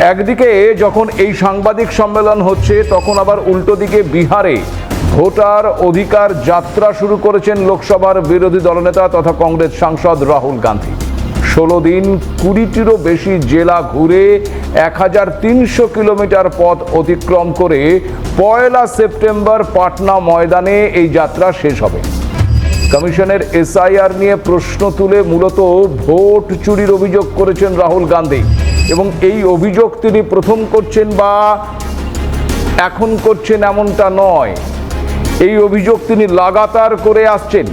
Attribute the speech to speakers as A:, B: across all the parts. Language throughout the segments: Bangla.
A: একদিকে যখন এই সাংবাদিক সম্মেলন হচ্ছে, তখন আবার উল্টো দিকে বিহারে ভোটার অধিকার যাত্রা শুরু করেছেন লোকসভার বিরোধী দলনেতা তথা কংগ্রেস সাংসদ রাহুল গান্ধী। 16 দিন 20টিরও বেশি জেলা ঘুরে 1300 কিলোমিটার পথ অতিক্রম করে 1 সেপ্টেম্বর পাটনা ময়দানে এই যাত্রা শেষ হবে। কমিশনের এসআইআর নিয়ে প্রশ্ন তুলে মূলত ভোট চুরির অভিযোগ করেছেন রাহুল গান্ধী, এবং এই অভিযোগ তিনি প্রথম করছেন বা এখন করছেন এমনটা নয়। এই অভিযোগ তিনি লাগাতার করে আসছেন,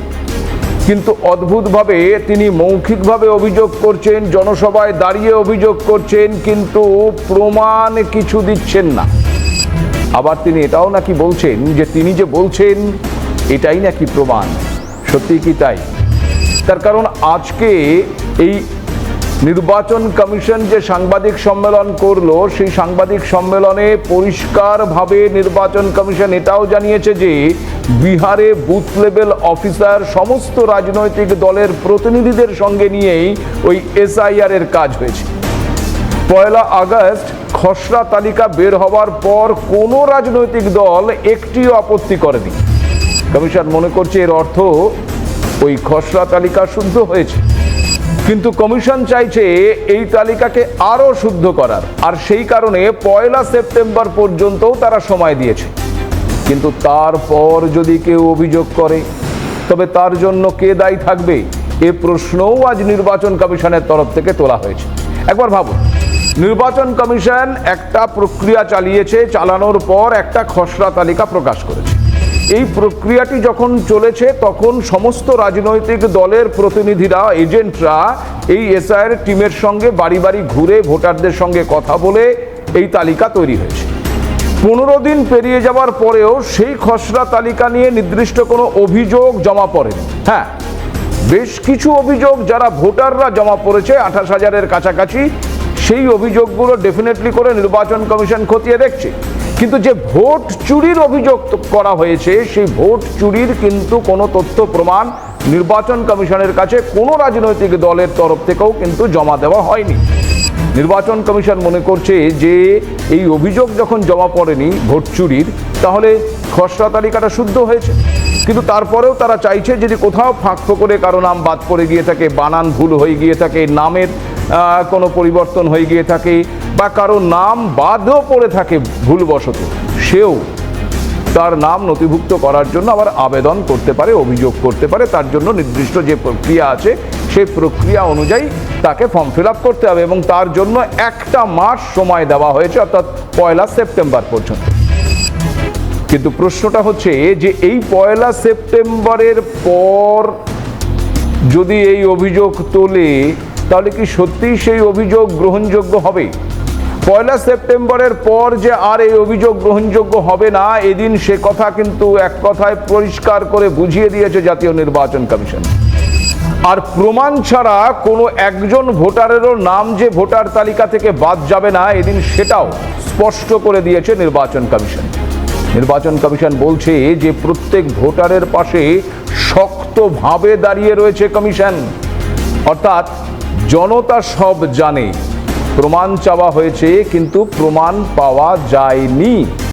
A: কিন্তু অদ্ভুতভাবে তিনি মৌখিকভাবে অভিযোগ করছেন, জনসভায় দাঁড়িয়ে অভিযোগ করছেন, কিন্তু প্রমাণ কিছু দিচ্ছেন না। আবার তিনি এটাও নাকি বলছেন যে তিনি যে বলছেন এটাই নাকি প্রমাণ। সত্যি কি তাই? তার কারণ আজকে এই নির্বাচন কমিশন যে সাংবাদিক সম্মেলন করলো, সেই সাংবাদিক সম্মেলনে পরিষ্কারভাবে নির্বাচন কমিশন এটাও জানিয়েছে যে বিহারে বুথ লেভেল অফিসার সমস্ত রাজনৈতিক দলের প্রতিনিধিদের সঙ্গে নিয়েই ওই এসআইআর এর কাজ হয়েছে। 1 আগস্ট খসড়া তালিকা বের হওয়ার পর কোনো রাজনৈতিক দল একটিও আপত্তি করেনি। কমিশন মনে করছে এর অর্থ ওই খসড়া তালিকা শুদ্ধ হয়েছে, কিন্তু কমিশন চাইছে এই তালিকাকে আরো শুদ্ধ করার, আর সেই কারণে 1 সেপ্টেম্বর পর্যন্তও তারা সময় দিয়েছে। কিন্তু তারপর যদি কেউ অভিযোগ করে, তবে তার জন্য কে দায়ী থাকবে? এ প্রশ্নও আজ নির্বাচন কমিশনের তরফ থেকে তোলা হয়েছে। একবার ভাবুন, নির্বাচন কমিশন একটা প্রক্রিয়া চালানোর পর একটা খসড়া তালিকা প্রকাশ করেছে। এই প্রক্রিয়াটি যখন চলেছে, তখন সমস্ত রাজনৈতিক দলের প্রতিনিধিরা, এজেন্টরা এই এসআইআর টিমের সঙ্গে বাড়ি বাড়ি ঘুরে ভোটারদের সঙ্গে কথা বলে এই তালিকা তৈরি হয়েছে। 15 দিন পেরিয়ে যাওয়ার পরেও সেই খসড়া তালিকা নিয়ে নির্দিষ্ট কোনো অভিযোগ জমা পড়েনি। হ্যাঁ, বেশ কিছু অভিযোগ যারা ভোটাররা জমা পড়েছে 28,000-এর কাছাকাছি, সেই অভিযোগগুলো ডেফিনেটলি করে নির্বাচন কমিশন খতিয়ে দেখছে। কিন্তু যে ভোট চুরির অভিযোগ করা হয়েছে, সেই ভোট চুরির কিন্তু কোনো তথ্য প্রমাণ নির্বাচন কমিশনের কাছে কোনো রাজনৈতিক দলের তরফ থেকেও কিন্তু জমা দেওয়া হয়নি। নির্বাচন কমিশন মনে করছে যে এই অভিযোগ যখন জমা পড়েনি ভোট চুরির, তাহলে খসড়া তালিকাটা শুদ্ধ হয়েছে। কিন্তু তারপরেও তারা চাইছে যদি কোথাও ফাঁক ফোকরে কারো নাম বাদ পড়ে গিয়ে থাকে, বানান ভুল হয়ে গিয়ে থাকে, নামের কোনো পরিবর্তন হয়ে গিয়ে থাকে, বা কারো নাম বাদও পড়ে থাকে ভুলবশত, সেও তার নাম নথিভুক্ত করার জন্য আবার আবেদন করতে পারে, অভিযোগ করতে পারে। তার জন্য নির্দিষ্ট যে প্রক্রিয়া আছে, সেই প্রক্রিয়া অনুযায়ী তাকে ফর্ম ফিল আপ করতে হবে, এবং তার জন্য 1 মাস সময় দেওয়া হয়েছে, অর্থাৎ 1 সেপ্টেম্বর পর্যন্ত। কিন্তু প্রশ্নটা হচ্ছে যে এই 1 সেপ্টেম্বরের পর যদি এই অভিযোগ তোলে, তাহলে কি সত্যিই সেই অভিযোগ গ্রহণযোগ্য হবে? 1 সেপ্টেম্বরের পর যে আর এই অভিযোগ গ্রহণযোগ্য হবে না, এদিন সে কথা কিন্তু এক কথায় পরিষ্কার করে বুঝিয়ে দিয়েছে জাতীয় নির্বাচন কমিশন। আর প্রমাণ ছাড়া কোনো একজন ভোটারেরও নাম যে ভোটার তালিকা থেকে বাদ যাবে না, এদিন সেটাও স্পষ্ট করে দিয়েছে নির্বাচন কমিশন। নির্বাচন কমিশন বলছে যে প্রত্যেক ভোটারের পাশে শক্তভাবে দাঁড়িয়ে রয়েছে কমিশন, অর্থাৎ জনতা সব জানে। প্রমাণ চাওয়া হয়েছে, কিন্তু প্রমাণ পাওয়া যায়নি।